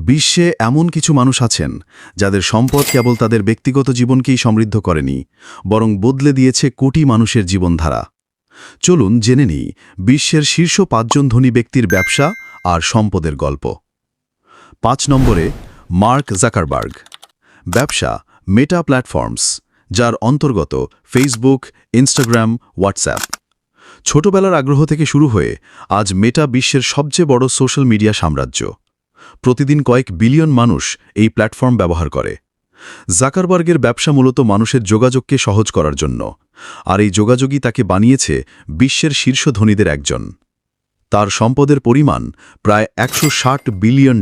বিশ্বে এমন কিছু মানুষ আছেন যাদের সম্পদ কেবল তাদের ব্যক্তিগত জীবনকেই সমৃদ্ধ করেনি, বরং বদলে দিয়েছে কোটি মানুষের জীবনধারা। চলুন জেনে নিই বিশ্বের শীর্ষ ৫ জন ধনী ব্যক্তির ব্যবসা আর সম্পদের গল্প। ৫ নম্বরে মার্ক জাকারবার্গ। ব্যবসা মেটা প্ল্যাটফর্মস, যার অন্তর্গত ফেসবুক, ইনস্টাগ্রাম, হোয়াটসঅ্যাপ। ছোটবেলার আগ্রহ থেকে শুরু হয়ে আজ মেটা বিশ্বের সবচেয়ে বড় সোশ্যাল মিডিয়া সাম্রাজ্য। প্রতিদিন কয়েক বিলিয়ন মানুষ এই প্ল্যাটফর্ম ব্যবহার করে। জাকারবার্গের ব্যবসা মূলত মানুষের যোগাযোগকে সহজ করার জন্য, আর এই যোগাযোগই তাকে বানিয়েছে বিশ্বের শীর্ষ ধনীদের একজন। তার সম্পদের পরিমাণ প্রায় $160 বিলিয়ন।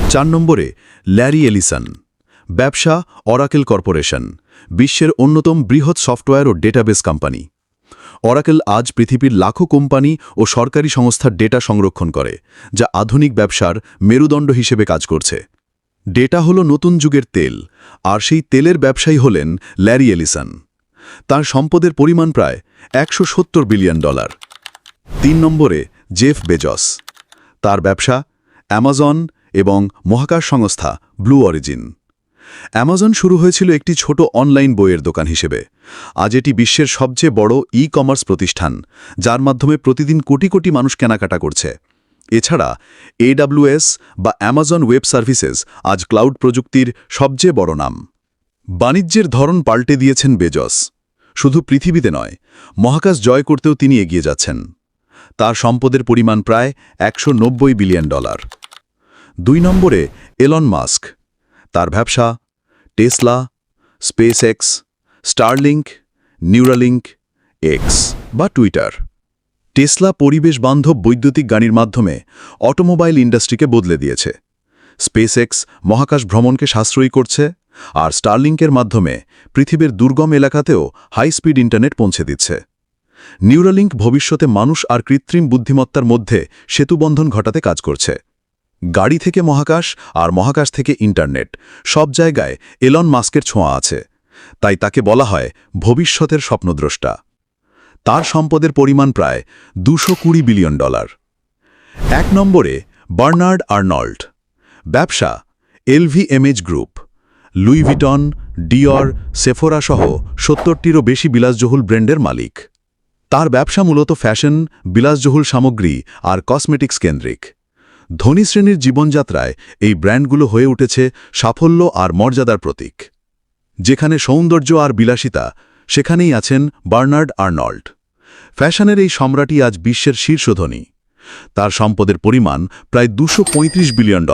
৪ নম্বরে ল্যারি এলিসন। ব্যবসা অরাকেল কর্পোরেশন, বিশ্বের অন্যতম বৃহৎ সফটওয়্যার ও ডেটাবেস কোম্পানি। অরাকেল আজ পৃথিবীর লাখো কোম্পানি ও সরকারি সংস্থার ডেটা সংরক্ষণ করে, যা আধুনিক ব্যবসার মেরুদণ্ড হিসেবে কাজ করছে। ডেটা হলো নতুন যুগের তেল, আর সেই তেলের ব্যবসায়ী হলেন ল্যারি এলিসন। তার সম্পদের পরিমাণ প্রায় $170 বিলিয়ন। ৩ নম্বরে জেফ বেজস। তার ব্যবসা অ্যামাজন এবং মহাকাশ সংস্থা ব্লু অরিজিন। অ্যামাজন শুরু হয়েছিল একটি ছোট অনলাইন বইয়ের দোকান হিসেবে। আজ এটি বিশ্বের সবচেয়ে বড় ই-কমার্স প্রতিষ্ঠান, যার মাধ্যমে প্রতিদিন কোটি কোটি মানুষ কেনাকাটা করছে। এছাড়া AWS বা অ্যামাজন ওয়েব সার্ভিসেস আজ ক্লাউড প্রযুক্তির সবচেয়ে বড় নাম। বাণিজ্যের ধরন পাল্টে দিয়েছেন বেজস। শুধু পৃথিবীতে নয়, মহাকাশ জয় করতেও তিনি এগিয়ে যাচ্ছেন। তার সম্পদের পরিমাণ প্রায় $190 বিলিয়ন। ২ নম্বরে এলন মাস্ক। তার ব্যবসা Tesla, SpaceX, Starlink, Neuralink, x বা টুইটার। টেসলা পরিবেশ বান্ধব বৈদ্যুতিক গাড়ির মাধ্যমে অটোমোবাইল ইন্ডাস্ট্রিকে বদলে দিয়েছে। স্পেসএক্স মহাকাশ ভ্রমণকে সাশ্রয়ী করছে, আর স্টারলিংকের মাধ্যমে পৃথিবীর দুর্গম এলাকাতেও হাই স্পিড ইন্টারনেট পৌঁছে দিচ্ছে। নিউরালিংক ভবিষ্যতে মানুষ আর কৃত্রিম বুদ্ধিমত্তার মধ্যে সেতুবন্ধন ঘটাতে কাজ করছে। গাড়ি থেকে মহাকাশ আর মহাকাশ থেকে ইন্টারনেট, সব জায়গায় এলন মাস্কের ছোঁয়া আছে। তাই তাকে বলা হয় ভবিষ্যতের স্বপ্নদ্রষ্টা। তার সম্পদের পরিমাণ প্রায় $220 বিলিয়ন। ১ নম্বরে বার্নার্ড আর্নল্ড। ব্যবসা LVMH group. Louis Vuitton, Dior, Sephora সহ ৭০টিরও বেশি বিলাসবহুল ব্র্যান্ডের মালিক। তার ব্যবসা মূলত ফ্যাশন, বিলাসবহুল সামগ্রী আর কসমেটিক্স কেন্দ্রিক। ধনী শ্রেণীর জীবনযাত্রায় এই ব্র্যান্ডগুলো হয়ে উঠেছে সাফল্য আর মর্যাদার প্রতীক। যেখানে সৌন্দর্য আর বিলাসিতা, সেখানেই আছেন বার্নার্ড আর্নল্ড। ফ্যাশনের এই সম্রাটই আজ বিশ্বের শীর্ষ ধনী। তার সম্পদের পরিমাণ প্রায় $235 বিলিয়ন।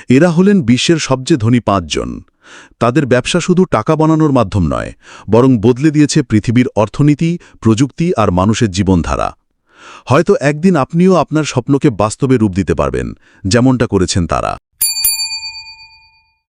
এরা হলেন বিশ্বের সবচেয়ে ধনী ৫ জন। তাদের ব্যবসা শুধু টাকা বানানোর মাধ্যম নয়, বরং বদলে দিয়েছে পৃথিবীর অর্থনীতি, প্রযুক্তি আর মানুষের জীবনধারা। হয়তো একদিন আপনিও আপনার স্বপ্নকে বাস্তবে রূপ দিতে পারবেন, যেমনটা করেছেন তারা।